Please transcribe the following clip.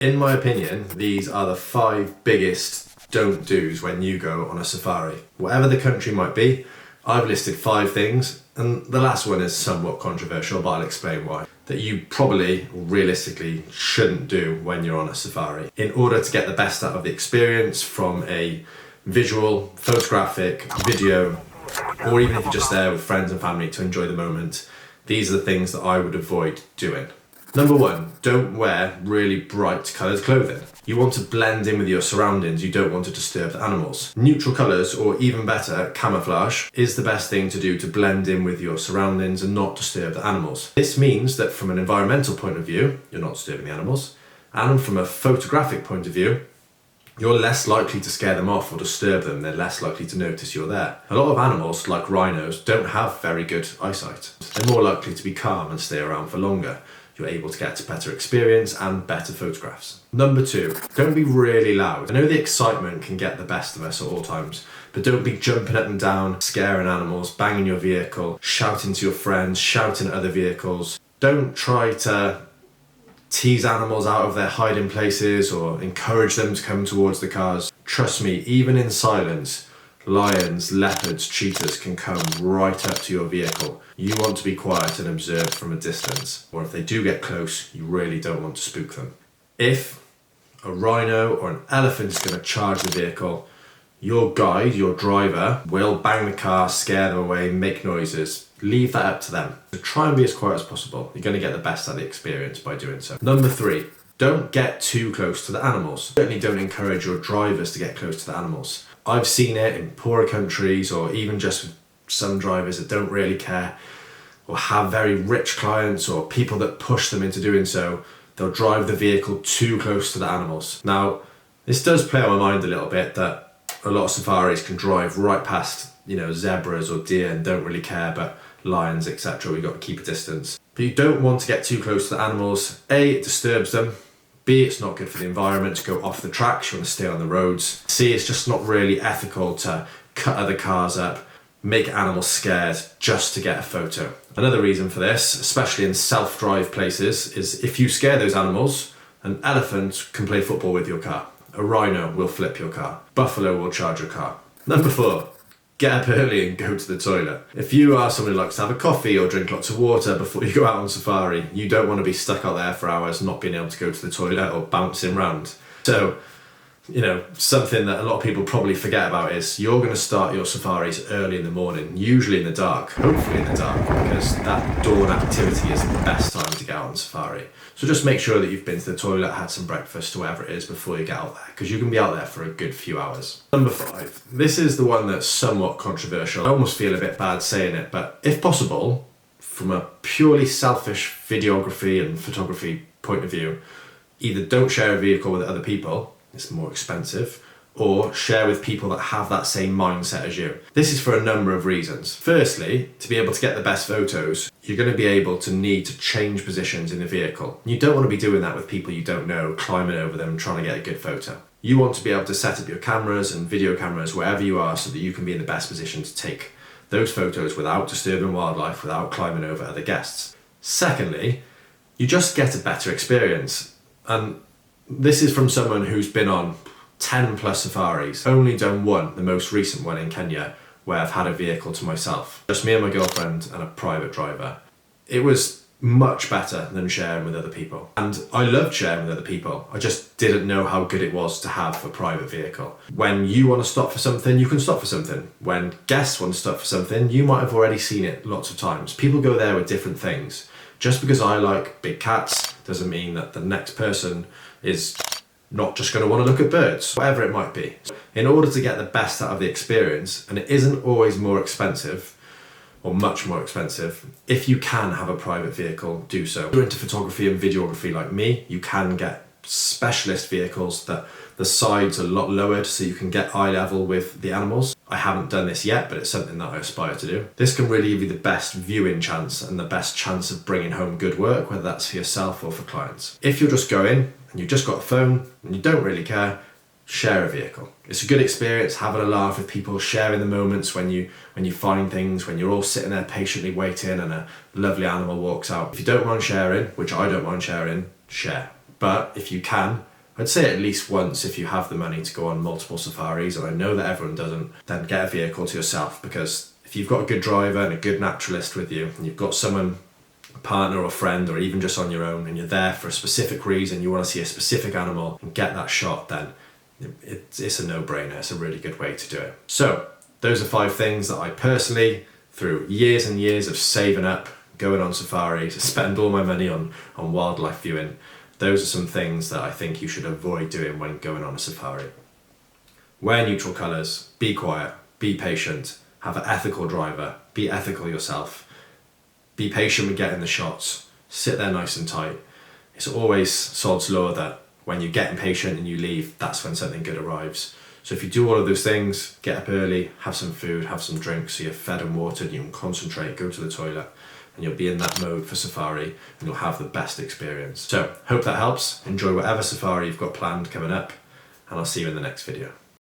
In my opinion, these are the 5 biggest don't do's when you go on a safari. Whatever the country might be, I've listed 5 things, and the last one is somewhat controversial, but I'll explain why. That you probably, realistically, shouldn't do when you're on a safari. In order to get the best out of the experience from a visual, photographic, video, or even if you're just there with friends and family to enjoy the moment, these are the things that I would avoid doing. Number 1, don't wear really bright coloured clothing. You want to blend in with your surroundings, you don't want to disturb the animals. Neutral colours, or even better, camouflage, is the best thing to do to blend in with your surroundings and not disturb the animals. This means that from an environmental point of view, you're not disturbing the animals, and from a photographic point of view, you're less likely to scare them off or disturb them, they're less likely to notice you're there. A lot of animals, like rhinos, don't have very good eyesight. They're more likely to be calm and stay around for longer. You're able to get a better experience and better photographs. Number 2, don't be really loud. I know the excitement can get the best of us at all times, but don't be jumping up and down, scaring animals, banging your vehicle, shouting to your friends, shouting at other vehicles. Don't try to tease animals out of their hiding places or encourage them to come towards the cars. Trust me, even in silence, lions, leopards, cheetahs can come right up to your vehicle. You want to be quiet and observe from a distance, or if they do get close, you really don't want to spook them. If a rhino or an elephant is going to charge the vehicle, your guide, your driver, will bang the car, scare them away, make noises. Leave that up to them. So try and be as quiet as possible. You're going to get the best out of the experience by doing so. Number 3, don't get too close to the animals. Certainly don't encourage your drivers to get close to the animals. I've seen it in poorer countries, or even just with some drivers that don't really care or have very rich clients or people that push them into doing so. They'll drive the vehicle too close to the animals. Now, this does play on my mind a little bit that a lot of safaris can drive right past, zebras or deer and don't really care, but lions, etc., we've got to keep a distance. But you don't want to get too close to the animals. A, it disturbs them. B, it's not good for the environment to go off the tracks, you want to stay on the roads. C, it's just not really ethical to cut other cars up, make animals scared just to get a photo. Another reason for this, especially in self-drive places, is if you scare those animals, an elephant can play football with your car. A rhino will flip your car. Buffalo will charge your car. Number 4, get up early and go to the toilet. If you are someone who likes to have a coffee or drink lots of water before you go out on safari, you don't want to be stuck out there for hours not being able to go to the toilet or bouncing around. So, something that a lot of people probably forget about is you're going to start your safaris early in the morning, usually in the dark, hopefully in the dark, because that dawn activity is the best time to get out on safari. So just make sure that you've been to the toilet, had some breakfast, or whatever it is before you get out there, because you can be out there for a good few hours. Number 5, this is the one that's somewhat controversial. I almost feel a bit bad saying it, but if possible, from a purely selfish videography and photography point of view, either don't share a vehicle with other people, it's more expensive, or share with people that have that same mindset as you. This is for a number of reasons. Firstly, to be able to get the best photos, you're going to be able to need to change positions in the vehicle. You don't want to be doing that with people you don't know, climbing over them, trying to get a good photo. You want to be able to set up your cameras and video cameras wherever you are so that you can be in the best position to take those photos without disturbing wildlife, without climbing over other guests. Secondly, you just get a better experience. And this is from someone who's been on 10 plus safaris, only done one, the most recent one in Kenya, where I've had a vehicle to myself. Just me and my girlfriend and a private driver. It was much better than sharing with other people. And I loved sharing with other people. I just didn't know how good it was to have a private vehicle. When you want to stop for something, you can stop for something. When guests want to stop for something, you might have already seen it lots of times. People go there with different things. Just because I like big cats doesn't mean that the next person is not just going to want to look at birds, whatever it might be. In order to get the best out of the experience, and it isn't always more expensive, or much more expensive, if you can have a private vehicle, do so. If you're into photography and videography like me, you can get specialist vehicles that the sides are a lot lowered so you can get eye level with the animals. I haven't done this yet, but it's something that I aspire to do. This can really give you the best viewing chance and the best chance of bringing home good work, whether that's for yourself or for clients. If you're just going and you've just got a phone and you don't really care, share a vehicle. It's a good experience, having a laugh with people, sharing the moments when you find things, when you're all sitting there patiently waiting and a lovely animal walks out. If you don't mind sharing, which I don't mind sharing, share. But if you can, I'd say at least once if you have the money to go on multiple safaris, and I know that everyone doesn't, then get a vehicle to yourself, because if you've got a good driver and a good naturalist with you, and you've got someone, a partner or friend, or even just on your own, and you're there for a specific reason, you want to see a specific animal and get that shot, then it's a no-brainer. It's a really good way to do it. So those are 5 things that I personally, through years and years of saving up, going on safaris, spend all my money on wildlife viewing, those are some things that I think you should avoid doing when going on a safari. Wear neutral colours, be quiet, be patient, have an ethical driver, be ethical yourself, be patient with getting the shots, sit there nice and tight. It's always sod's law that when you get impatient and you leave, that's when something good arrives. So if you do all of those things, get up early, have some food, have some drinks, so you're fed and watered, you can concentrate, go to the toilet, and you'll be in that mode for safari, and you'll have the best experience. So hope that helps. Enjoy whatever safari you've got planned coming up, and I'll see you in the next video.